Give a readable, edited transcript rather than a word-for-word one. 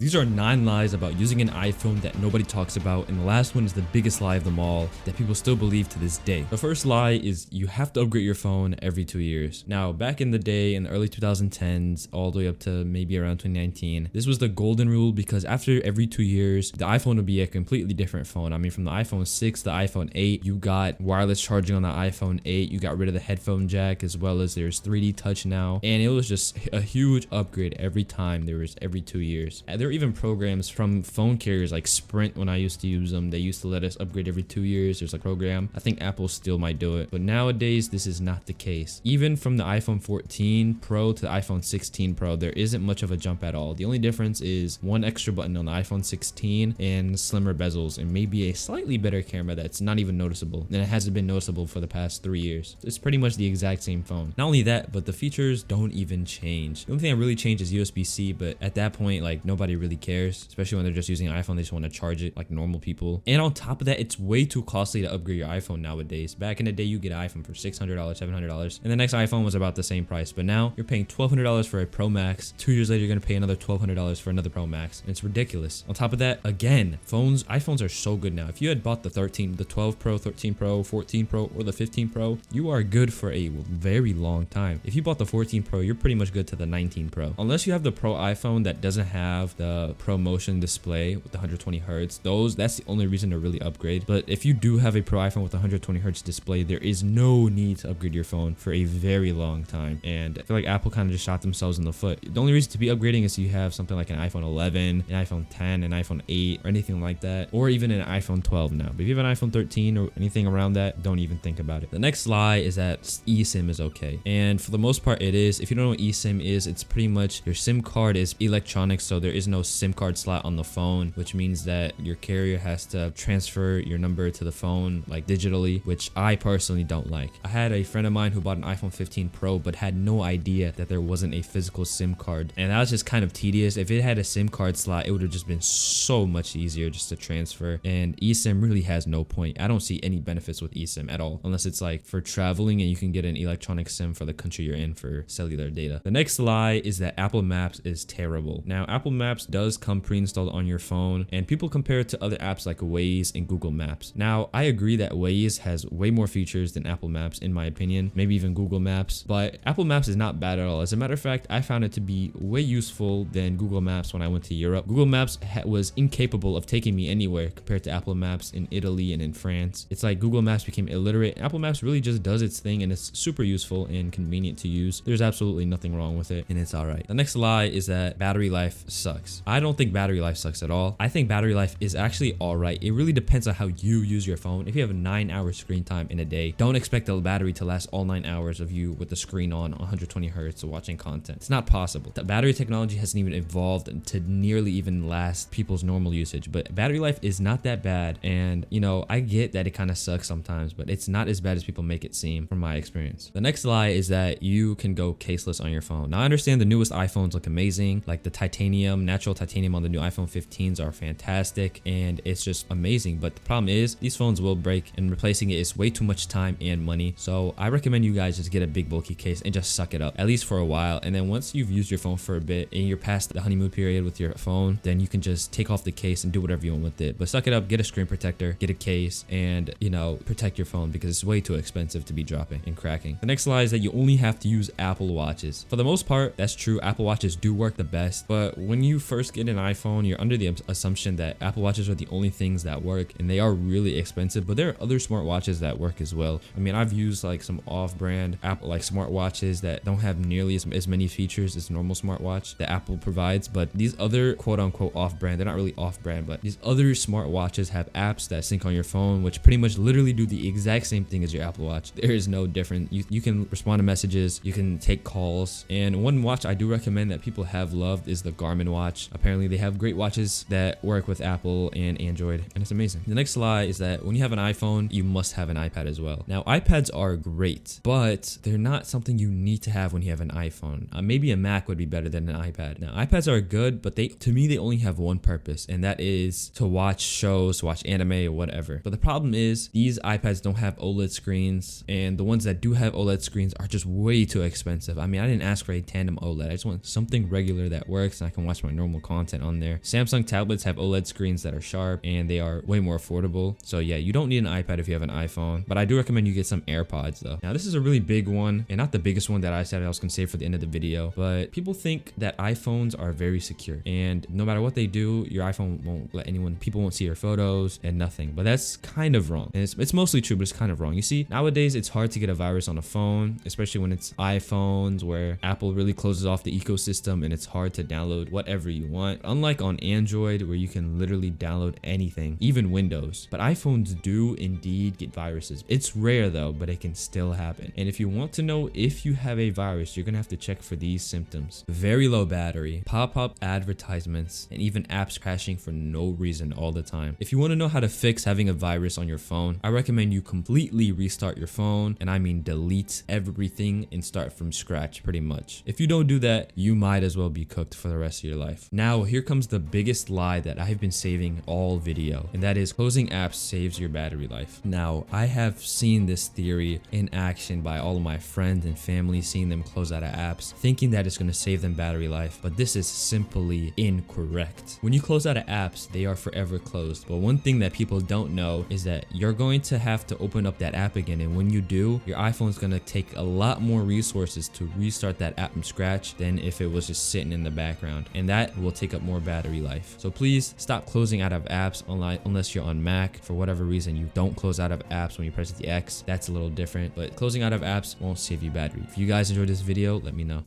These are 9 lies about using an iPhone that nobody talks about, and the last one is the biggest lie of them all that people still believe to this day. The first lie is you have to upgrade your phone every 2 years. Now, back in the day, in the early 2010s, all the way up to maybe around 2019, this was the golden rule because after every 2 years, the iPhone would be a completely different phone. I mean, from the iPhone 6 to the iPhone 8, you got wireless charging on the iPhone 8, you got rid of the headphone jack, as well as there's 3D touch now, and it was just a huge upgrade every time. There was every 2 years. There were even programs from phone carriers like Sprint. When I used to use them, they used to let us upgrade every 2 years. There's a program. I think Apple still might do it, but nowadays this is not the case. Even from the iPhone 14 Pro to the iPhone 16 Pro, there isn't much of a jump at all. The only difference is one extra button on the iPhone 16 and slimmer bezels and maybe a slightly better camera that's not even noticeable, and it hasn't been noticeable for the past 3 years. It's pretty much the exact same phone. Not only that, but the features don't even change. The only thing that really changed is USB-C, but at that point, like, nobody really cares, especially when they're just using an iPhone. They just want to charge it like normal people. And on top of that, it's way too costly to upgrade your iPhone nowadays. Back in the day, you get an iPhone for $600, $700, and the next iPhone was about the same price, but now you're paying $1,200 for a Pro Max. 2 years later, you're going to pay another $1,200 for another Pro Max, and it's ridiculous. On top of that, again, iPhones are so good now. If you had bought the 12 Pro, 13 Pro, 14 Pro, or the 15 Pro, you are good for a very long time. If you bought the 14 Pro, you're pretty much good to the 19 Pro. Unless you have the Pro iPhone that doesn't have the Pro Motion display with the 120 hertz, that's the only reason to really upgrade. But if you do have a Pro iPhone with 120 hertz display, there is no need to upgrade your phone for a very long time. And I feel like Apple kind of just shot themselves in the foot. The only reason to be upgrading is you have something like an iPhone 11, an iPhone 10, an iPhone 8, or anything like that, or even an iPhone 12 now. But if you have an iPhone 13 or anything around that, don't even think about it. The next lie is that eSIM is okay, and for the most part it is. If you don't know what eSIM is, it's pretty much your SIM card is electronic, so there is no SIM card slot on the phone, which means that your carrier has to transfer your number to the phone like digitally, which I personally don't like. I had a friend of mine who bought an iPhone 15 Pro but had no idea that there wasn't a physical SIM card, and that was just kind of tedious. If it had a SIM card slot, it would have just been so much easier just to transfer, and eSIM really has no point. I don't see any benefits with eSIM at all, unless it's like for traveling and you can get an electronic SIM for the country you're in for cellular data. The next lie is that Apple Maps is terrible. Now, Apple Maps does come pre-installed on your phone, and people compare it to other apps like Waze and Google Maps. Now, I agree that Waze has way more features than Apple Maps, in my opinion, maybe even Google Maps, but Apple Maps is not bad at all. As a matter of fact, I found it to be way useful than Google Maps when I went to Europe. Google Maps was incapable of taking me anywhere compared to Apple Maps in Italy and in France. It's like Google Maps became illiterate. Apple Maps really just does its thing, and it's super useful and convenient to use. There's absolutely nothing wrong with it, and it's all right. The next lie is that battery life sucks. I don't think battery life sucks at all. I think battery life is actually all right. It really depends on how you use your phone. If you have a 9-hour screen time in a day, don't expect the battery to last all 9 hours of you with the screen on 120 hertz watching content. It's not possible. The battery technology hasn't even evolved to nearly even last people's normal usage, but battery life is not that bad. And you know, I get that it kind of sucks sometimes, but it's not as bad as people make it seem from my experience. The next lie is that you can go caseless on your phone. Now, I understand the newest iPhones look amazing, like the natural titanium on the new iPhone 15s are fantastic, and it's just amazing. But the problem is these phones will break, and replacing it is way too much time and money. So I recommend you guys just get a big bulky case and just suck it up, at least for a while. And then once you've used your phone for a bit and you're past the honeymoon period with your phone, then you can just take off the case and do whatever you want with it. But suck it up, get a screen protector, get a case, and you know, protect your phone because it's way too expensive to be dropping and cracking. The next lie is that you only have to use Apple Watches. For the most part, that's true. Apple Watches do work the best, but when you first get an iPhone, you're under the assumption that Apple Watches are the only things that work, and they are really expensive, but there are other smartwatches that work as well. I mean, I've used like some off-brand Apple like smartwatches that don't have nearly as many features as normal smartwatch that Apple provides, but these other quote-unquote off-brand, they're not really off-brand, but these other smartwatches have apps that sync on your phone, which pretty much literally do the exact same thing as your Apple Watch. There is no different. You can respond to messages, you can take calls, and one watch I do recommend that people have loved is the Garmin watch. Apparently they have great watches that work with Apple and Android, and it's amazing. The next lie is that when you have an iPhone, you must have an iPad as well. Now, iPads are great, but they're not something you need to have when you have an iPhone. Maybe a Mac would be better than an iPad. Now, iPads are good, but to me, they only have one purpose, and that is to watch shows, to watch anime or whatever. But the problem is these iPads don't have OLED screens, and the ones that do have OLED screens are just way too expensive. I mean, I didn't ask for a tandem OLED. I just want something regular that works and I can watch my normal normal content on there. Samsung tablets have OLED screens that are sharp and they are way more affordable. So yeah, you don't need an iPad if you have an iPhone, but I do recommend you get some AirPods though. Now this is a really big one, and not the biggest one that I said I was gonna save for the end of the video, but people think that iPhones are very secure, and no matter what they do, your iPhone won't let people won't see your photos and nothing. But that's kind of wrong, and it's mostly true, but it's kind of wrong. You see, nowadays it's hard to get a virus on a phone, especially when it's iPhones, where Apple really closes off the ecosystem and it's hard to download whatever you want, unlike on Android where you can literally download anything, even Windows. But iPhones do indeed get viruses. It's rare though, but it can still happen. And if you want to know if you have a virus, you're gonna have to check for these symptoms: very low battery, pop-up advertisements, and even apps crashing for no reason all the time. If you want to know how to fix having a virus on your phone, I recommend you completely restart your phone, and I mean delete everything and start from scratch pretty much. If you don't do that, you might as well be cooked for the rest of your life. Now here comes the biggest lie that I've been saving all video, and that is closing apps saves your battery life. Now I have seen this theory in action by all of my friends and family, seeing them close out of apps thinking that it's going to save them battery life, but this is simply incorrect. When you close out of apps, they are forever closed, but one thing that people don't know is that you're going to have to open up that app again, and when you do, your iPhone is going to take a lot more resources to restart that app from scratch than if it was just sitting in the background, and that will take up more battery life. So please stop closing out of apps unless you're on Mac. For whatever reason, you don't close out of apps when you press the X. That's a little different, but closing out of apps won't save you battery. If you guys enjoyed this video, let me know.